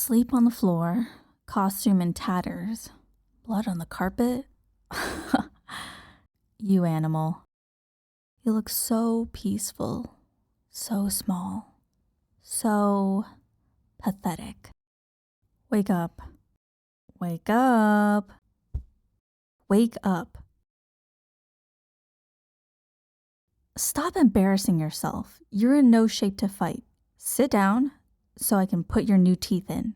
Sleep on the floor, costume in tatters, blood on the carpet. You animal. You look so peaceful, so small, so pathetic. Wake up. Wake up. Wake up. Stop embarrassing yourself. You're in no shape to fight. Sit down so I can put your new teeth in.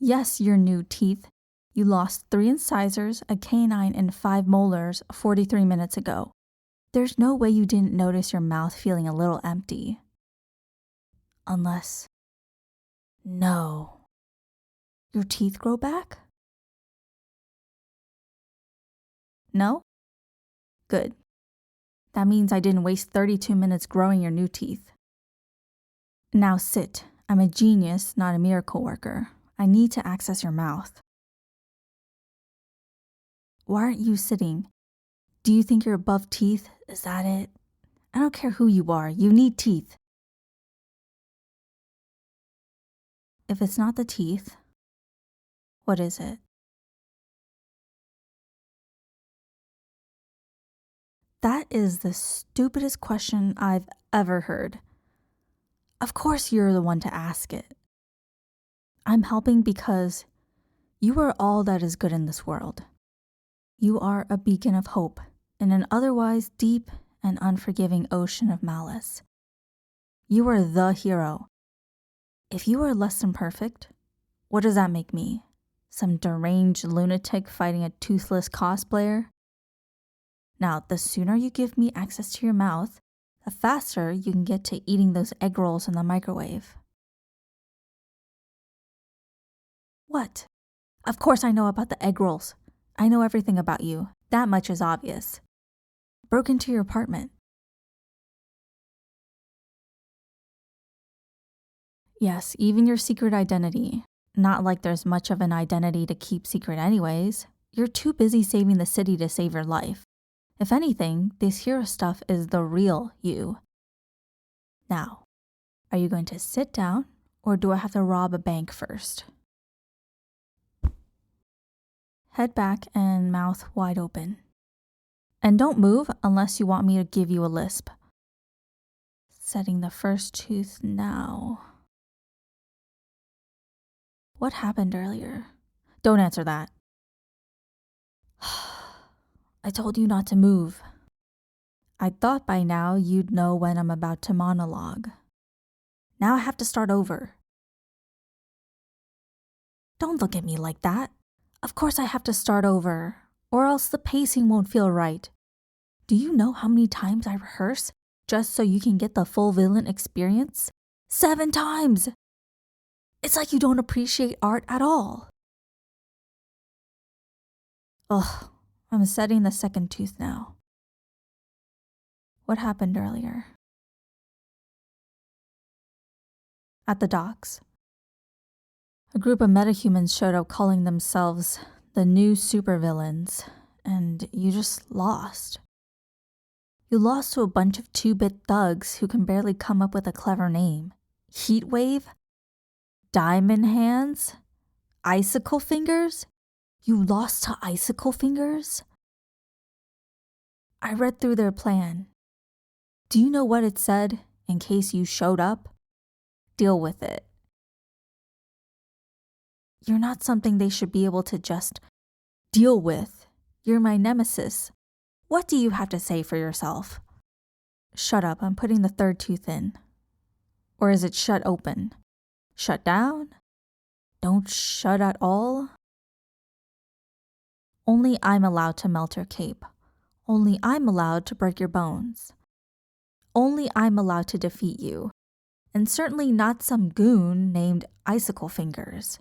Yes, your new teeth. You lost 3 incisors, a canine, and 5 molars 43 minutes ago. There's no way you didn't notice your mouth feeling a little empty. Unless... No. Your teeth grow back? No? Good. That means I didn't waste 32 minutes growing your new teeth. Now sit. I'm a genius, not a miracle worker. I need to access your mouth. Why aren't you sitting? Do you think you're above teeth? Is that it? I don't care who you are. You need teeth. If it's not the teeth, what is it? That is the stupidest question I've ever heard. Of course you're the one to ask it. I'm helping because you are all that is good in this world. You are a beacon of hope in an otherwise deep and unforgiving ocean of malice. You are the hero. If you are less than perfect, what does that make me? Some deranged lunatic fighting a toothless cosplayer? Now, the sooner you give me access to your mouth, the faster you can get to eating those egg rolls in the microwave. What? Of course I know about the egg rolls. I know everything about you. That much is obvious. Broke into your apartment. Yes, even your secret identity. Not like there's much of an identity to keep secret anyways. You're too busy saving the city to save your life. If anything, this hero stuff is the real you. Now, are you going to sit down, or do I have to rob a bank first? Head back and mouth wide open. And don't move unless you want me to give you a lisp. Setting the first tooth now. What happened earlier? Don't answer that. I told you not to move. I thought by now you'd know when I'm about to monologue. Now I have to start over. Don't look at me like that. Of course I have to start over, or else the pacing won't feel right. Do you know how many times I rehearse just so you can get the full villain experience? 7 times! It's like you don't appreciate art at all. Ugh, I'm setting the second tooth now. What happened earlier? At the docks. A group of metahumans showed up calling themselves the new Supervillains, and you just lost. You lost to a bunch of 2-bit thugs who can barely come up with a clever name. Heatwave? Diamond Hands? Icicle Fingers? You lost to Icicle Fingers? I read through their plan. Do you know what it said in case you showed up? Deal with it. You're not something they should be able to just deal with. You're my nemesis. What do you have to say for yourself? Shut up, I'm putting the third tooth in. Or is it shut open? Shut down? Don't shut at all? Only I'm allowed to melt your cape. Only I'm allowed to break your bones. Only I'm allowed to defeat you. And certainly not some goon named Icicle Fingers.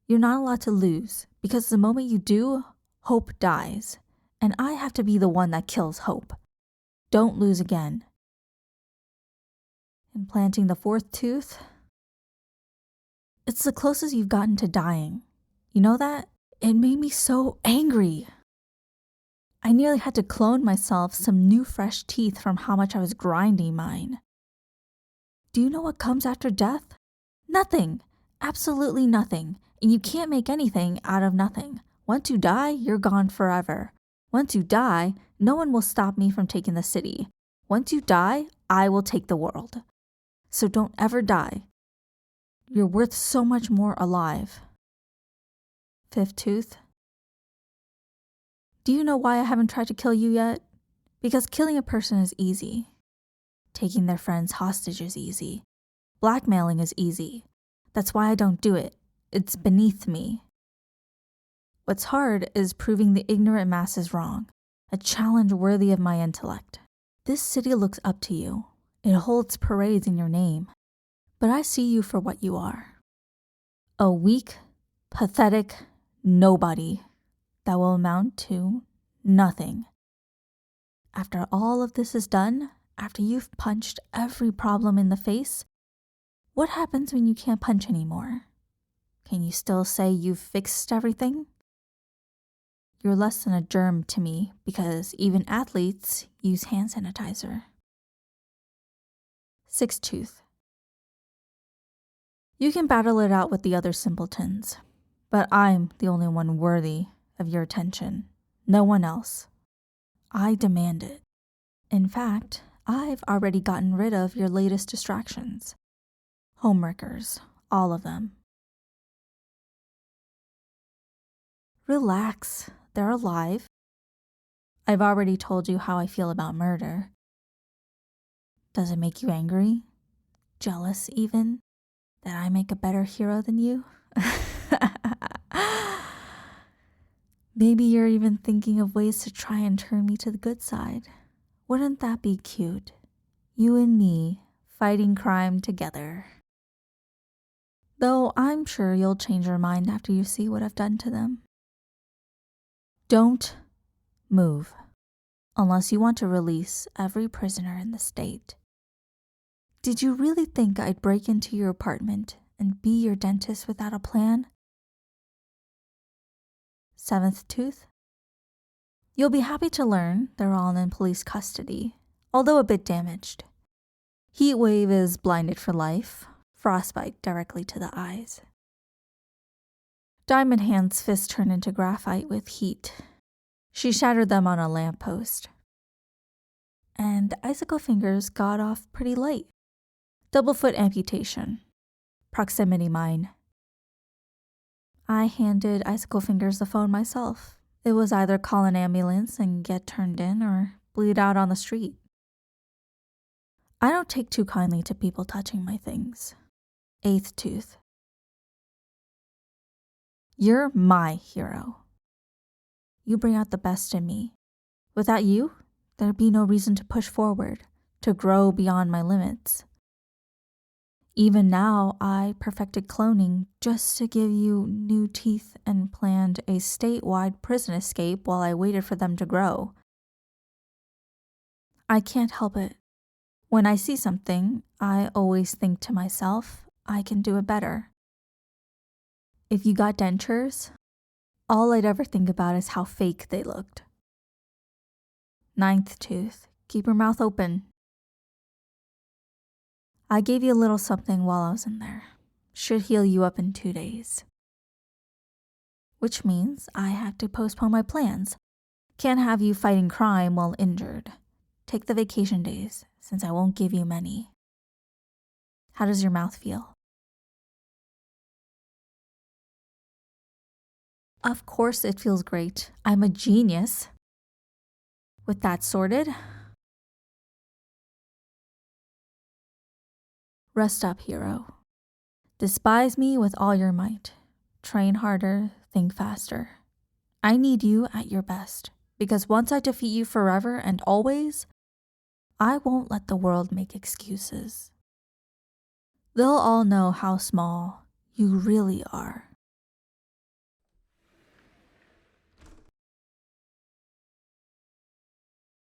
You're not allowed to lose, because the moment you do, hope dies. And I have to be the one that kills hope. Don't lose again. Implanting the 4th tooth? It's the closest you've gotten to dying. You know that? It made me so angry. I nearly had to clone myself some new fresh teeth from how much I was grinding mine. Do you know what comes after death? Nothing. Absolutely nothing. And you can't make anything out of nothing. Once you die, you're gone forever. Once you die, no one will stop me from taking the city. Once you die, I will take the world. So don't ever die. You're worth so much more alive. Fifth tooth. Do you know why I haven't tried to kill you yet? Because killing a person is easy. Taking their friends hostage is easy. Blackmailing is easy. That's why I don't do it. It's beneath me. What's hard is proving the ignorant masses wrong, a challenge worthy of my intellect. This city looks up to you. It holds parades in your name. But I see you for what you are. A weak, pathetic nobody that will amount to nothing. After all of this is done, after you've punched every problem in the face, what happens when you can't punch anymore? Can you still say you've fixed everything? You're less than a germ to me because even athletes use hand sanitizer. Sixth tooth. You can battle it out with the other simpletons, but I'm the only one worthy of your attention. No one else. I demand it. In fact, I've already gotten rid of your latest distractions. Homewreckers, all of them. Relax, they're alive. I've already told you how I feel about murder. Does it make you angry? Jealous even? That I make a better hero than you? Maybe you're even thinking of ways to try and turn me to the good side. Wouldn't that be cute? You and me fighting crime together. Though I'm sure you'll change your mind after you see what I've done to them. Don't move unless you want to release every prisoner in the state. Did you really think I'd break into your apartment and be your dentist without a plan? Seventh tooth. You'll be happy to learn they're all in police custody, although a bit damaged. Heat wave is blinded for life, frostbite directly to the eyes. Diamond Hand's fist turned into graphite with heat. She shattered them on a lamppost. And Icicle Fingers got off pretty light. Double foot amputation. Proximity mine. I handed Icicle Fingers the phone myself. It was either call an ambulance and get turned in or bleed out on the street. I don't take too kindly to people touching my things. Eighth tooth. You're my hero. You bring out the best in me. Without you, there'd be no reason to push forward, to grow beyond my limits. Even now, I perfected cloning just to give you new teeth and planned a statewide prison escape while I waited for them to grow. I can't help it. When I see something, I always think to myself, I can do it better. If you got dentures, all I'd ever think about is how fake they looked. Ninth tooth, keep your mouth open. I gave you a little something while I was in there. Should heal you up in 2 days. Which means I have to postpone my plans. Can't have you fighting crime while injured. Take the vacation days, since I won't give you many. How does your mouth feel? Of course it feels great. I'm a genius. With that sorted, rest up, hero. Despise me with all your might. Train harder, think faster. I need you at your best, because once I defeat you forever and always, I won't let the world make excuses. They'll all know how small you really are.